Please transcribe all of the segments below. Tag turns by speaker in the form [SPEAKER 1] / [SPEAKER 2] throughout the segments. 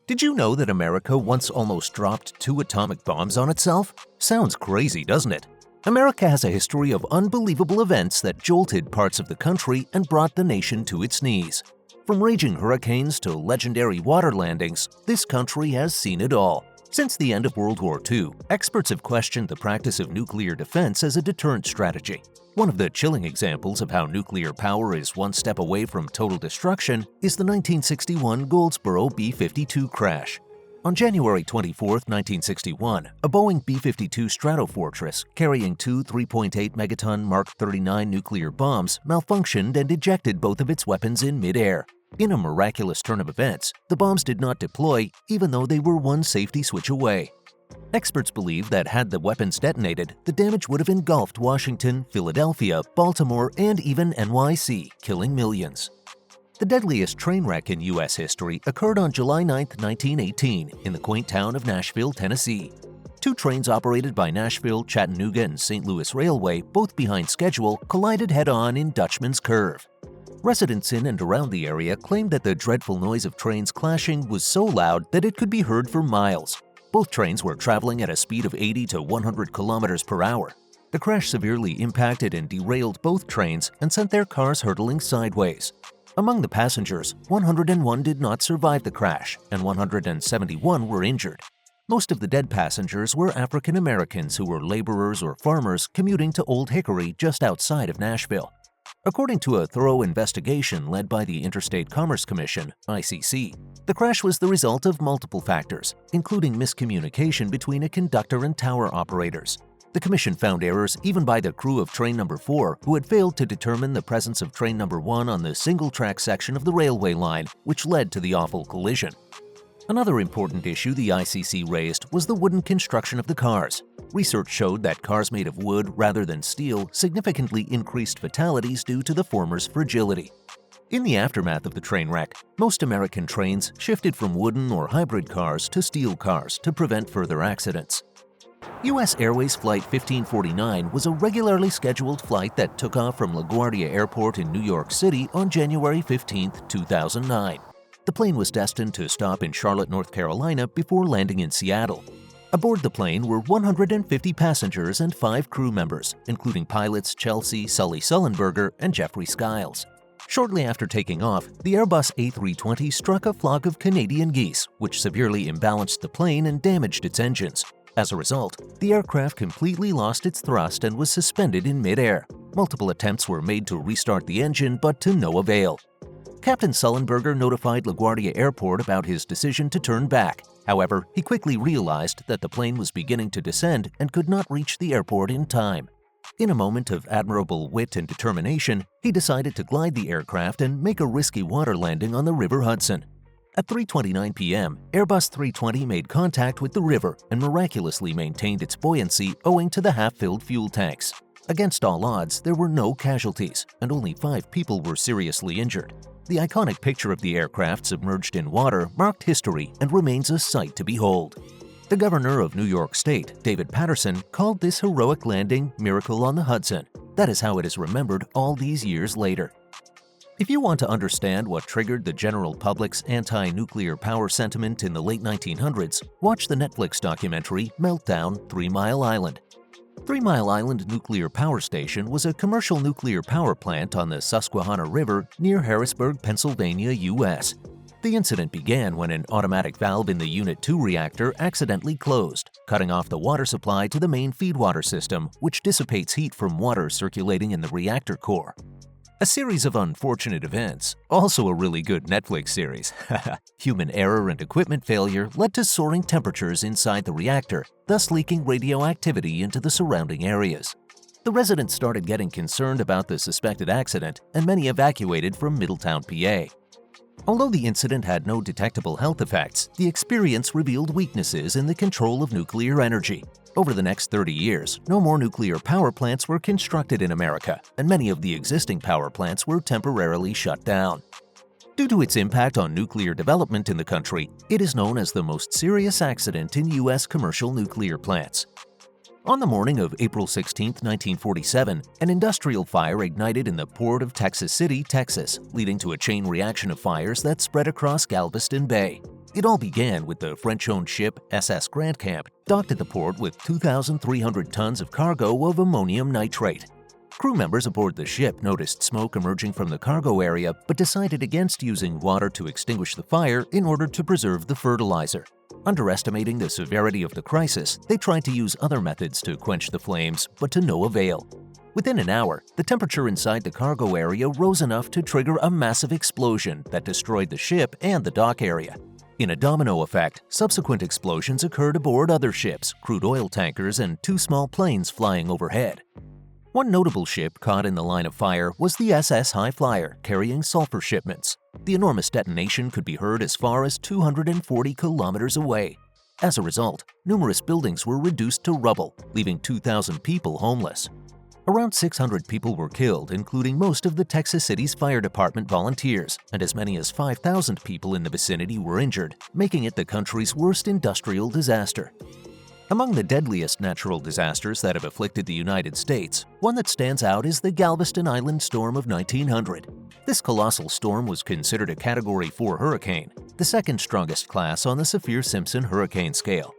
[SPEAKER 1] Did you know that America once almost dropped 2 atomic bombs on itself? Sounds crazy, doesn't it? America has a history of unbelievable events that jolted parts of the country and brought the nation to its knees. From raging hurricanes to legendary water landings, this country has seen it all. Since the end of World War II, experts have questioned the practice of nuclear defense as a deterrent strategy. One of the chilling examples of how nuclear power is one step away from total destruction is the 1961 Goldsboro B-52 crash. On January 24, 1961, a Boeing B-52 Stratofortress carrying 2 3.8 megaton Mark 39 nuclear bombs malfunctioned and ejected both of its weapons in midair. In a miraculous turn of events, the bombs did not deploy even though they were one safety switch away. Experts believe that had the weapons detonated, the damage would have engulfed Washington, Philadelphia, Baltimore, and even NYC, killing millions. The deadliest train wreck in U.S. history occurred on July 9, 1918, in the quaint town of Nashville, Tennessee. 2 trains operated by Nashville, Chattanooga, and St. Louis Railway, both behind schedule, collided head-on in Dutchman's Curve. Residents in and around the area claimed that the dreadful noise of trains clashing was so loud that it could be heard for miles. Both trains were traveling at a speed of 80 to 100 kilometers per hour. The crash severely impacted and derailed both trains and sent their cars hurtling sideways. Among the passengers, 101 did not survive the crash, and 171 were injured. Most of the dead passengers were African Americans who were laborers or farmers commuting to Old Hickory just outside of Nashville. According to a thorough investigation led by the Interstate Commerce Commission, ICC, the crash was the result of multiple factors, including miscommunication between a conductor and tower operators. The commission found errors even by the crew of train number 4, who had failed to determine the presence of train number 1 on the single-track section of the railway line, which led to the awful collision. Another important issue the ICC raised was the wooden construction of the cars. Research showed that cars made of wood rather than steel significantly increased fatalities due to the former's fragility. In the aftermath of the train wreck, most American trains shifted from wooden or hybrid cars to steel cars to prevent further accidents. U.S. Airways Flight 1549 was a regularly scheduled flight that took off from LaGuardia Airport in New York City on January 15, 2009. The plane was destined to stop in Charlotte, North Carolina before landing in Seattle. Aboard the plane were 150 passengers and 5 crew members, including pilots Chelsea Sully Sullenberger and Jeffrey Skiles. Shortly after taking off, the Airbus A320 struck a flock of Canadian geese, which severely imbalanced the plane and damaged its engines. As a result, the aircraft completely lost its thrust and was suspended in midair. Multiple attempts were made to restart the engine, but to no avail. Captain Sullenberger notified LaGuardia Airport about his decision to turn back. However, he quickly realized that the plane was beginning to descend and could not reach the airport in time. In a moment of admirable wit and determination, he decided to glide the aircraft and make a risky water landing on the River Hudson. At 3:29 p.m., Airbus 320 made contact with the river and miraculously maintained its buoyancy owing to the half-filled fuel tanks. Against all odds, there were no casualties, and only 5 people were seriously injured. The iconic picture of the aircraft submerged in water marked history and remains a sight to behold. The governor of New York State, David Paterson, called this heroic landing "Miracle on the Hudson." That is how it is remembered all these years later. If you want to understand what triggered the general public's anti-nuclear power sentiment in the late 1900s, watch the Netflix documentary Meltdown: 3 Mile Island. 3 Mile Island Nuclear Power Station was a commercial nuclear power plant on the Susquehanna River near Harrisburg, Pennsylvania, U.S. The incident began when an automatic valve in the Unit 2 reactor accidentally closed, cutting off the water supply to the main feedwater system, which dissipates heat from water circulating in the reactor core. A series of unfortunate events, also a really good Netflix series. Human error and equipment failure led to soaring temperatures inside the reactor, thus leaking radioactivity into the surrounding areas. The residents started getting concerned about the suspected accident, and many evacuated from Middletown, PA. Although the incident had no detectable health effects, the experience revealed weaknesses in the control of nuclear energy. Over the next 30 years, no more nuclear power plants were constructed in America, and many of the existing power plants were temporarily shut down. Due to its impact on nuclear development in the country, it is known as the most serious accident in U.S. commercial nuclear plants. On the morning of April 16, 1947, an industrial fire ignited in the port of Texas City, Texas, leading to a chain reaction of fires that spread across Galveston Bay. It all began with the French-owned ship SS Grand Camp docked at the port with 2,300 tons of cargo of ammonium nitrate. Crew members aboard the ship noticed smoke emerging from the cargo area but decided against using water to extinguish the fire in order to preserve the fertilizer. Underestimating the severity of the crisis, they tried to use other methods to quench the flames, but to no avail. Within an hour, the temperature inside the cargo area rose enough to trigger a massive explosion that destroyed the ship and the dock area. In a domino effect, subsequent explosions occurred aboard other ships, crude oil tankers, and 2 small planes flying overhead. One notable ship caught in the line of fire was the SS High Flyer, carrying sulfur shipments. The enormous detonation could be heard as far as 240 kilometers away. As a result, numerous buildings were reduced to rubble, leaving 2,000 people homeless. Around 600 people were killed, including most of the Texas City's fire department volunteers, and as many as 5,000 people in the vicinity were injured, making it the country's worst industrial disaster. Among the deadliest natural disasters that have afflicted the United States, one that stands out is the Galveston Island storm of 1900. This colossal storm was considered a Category 4 hurricane, the second strongest class on the Saffir-Simpson hurricane scale.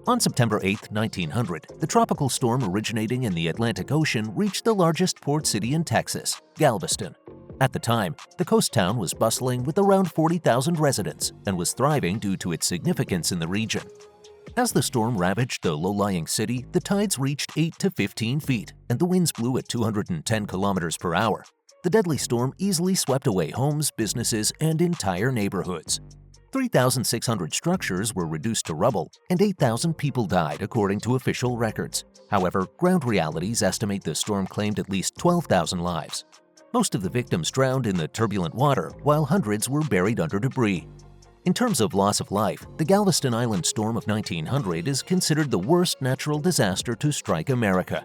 [SPEAKER 1] On September 8, 1900, the tropical storm originating in the Atlantic Ocean reached the largest port city in Texas, Galveston. At the time, the coast town was bustling with around 40,000 residents and was thriving due to its significance in the region. As the storm ravaged the low-lying city, the tides reached 8 to 15 feet and the winds blew at 210 kilometers per hour. The deadly storm easily swept away homes, businesses, and entire neighborhoods. 3,600 structures were reduced to rubble, and 8,000 people died, according to official records. However, ground realities estimate the storm claimed at least 12,000 lives. Most of the victims drowned in the turbulent water, while hundreds were buried under debris. In terms of loss of life, the Galveston Island storm of 1900 is considered the worst natural disaster to strike America.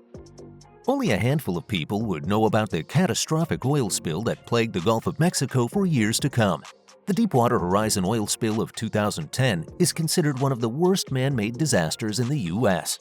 [SPEAKER 1] Only a handful of people would know about the catastrophic oil spill that plagued the Gulf of Mexico for years to come. The Deepwater Horizon oil spill of 2010 is considered one of the worst man-made disasters in the U.S.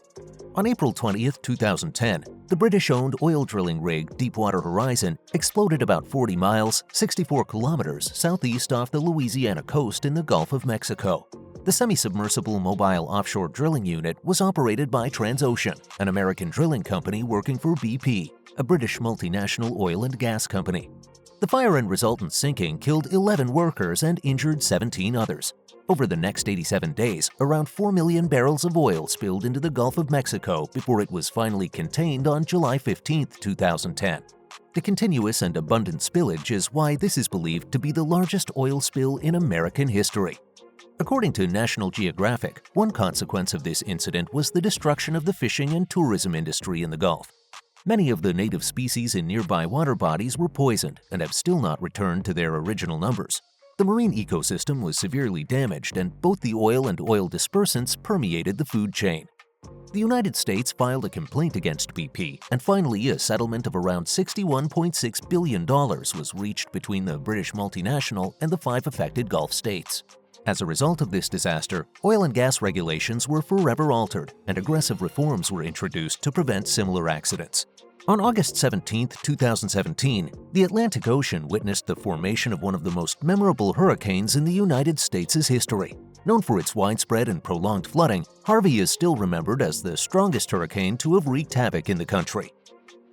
[SPEAKER 1] On April 20, 2010, the British-owned oil drilling rig Deepwater Horizon exploded about 40 miles, 64 kilometers southeast off the Louisiana coast in the Gulf of Mexico. The semi-submersible mobile offshore drilling unit was operated by Transocean, an American drilling company working for BP, a British multinational oil and gas company. The fire and resultant sinking killed 11 workers and injured 17 others. Over the next 87 days, around 4 million barrels of oil spilled into the Gulf of Mexico before it was finally contained on July 15, 2010. The continuous and abundant spillage is why this is believed to be the largest oil spill in American history. According to National Geographic, one consequence of this incident was the destruction of the fishing and tourism industry in the Gulf. Many of the native species in nearby water bodies were poisoned and have still not returned to their original numbers. The marine ecosystem was severely damaged, and both the oil and oil dispersants permeated the food chain. The United States filed a complaint against BP, and finally a settlement of around $61.6 billion was reached between the British multinational and the 5 affected Gulf states. As a result of this disaster, oil and gas regulations were forever altered, and aggressive reforms were introduced to prevent similar accidents. On August 17, 2017, the Atlantic Ocean witnessed the formation of one of the most memorable hurricanes in the United States' history. Known for its widespread and prolonged flooding, Harvey is still remembered as the strongest hurricane to have wreaked havoc in the country.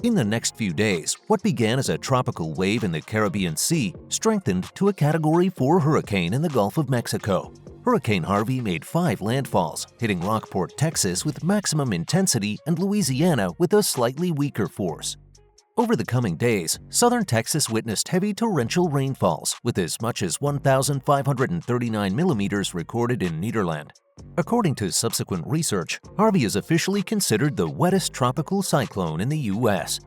[SPEAKER 1] In the next few days, what began as a tropical wave in the Caribbean Sea strengthened to a Category 4 hurricane in the Gulf of Mexico. Hurricane Harvey made 5 landfalls, hitting Rockport, Texas with maximum intensity and Louisiana with a slightly weaker force. Over the coming days, southern Texas witnessed heavy torrential rainfalls with as much as 1,539 millimeters recorded in Nederland. According to subsequent research, Harvey is officially considered the wettest tropical cyclone in the U.S.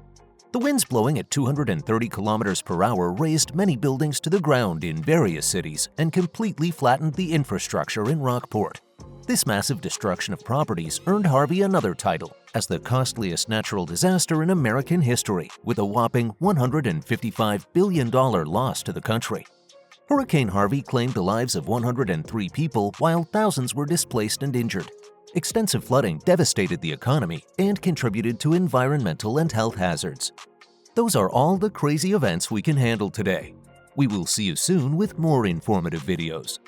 [SPEAKER 1] The winds blowing at 230 kilometers per hour razed many buildings to the ground in various cities and completely flattened the infrastructure in Rockport. This massive destruction of properties earned Harvey another title as the costliest natural disaster in American history, with a whopping $155 billion loss to the country. Hurricane Harvey claimed the lives of 103 people while thousands were displaced and injured. Extensive flooding devastated the economy and contributed to environmental and health hazards. Those are all the crazy events we can handle today. We will see you soon with more informative videos.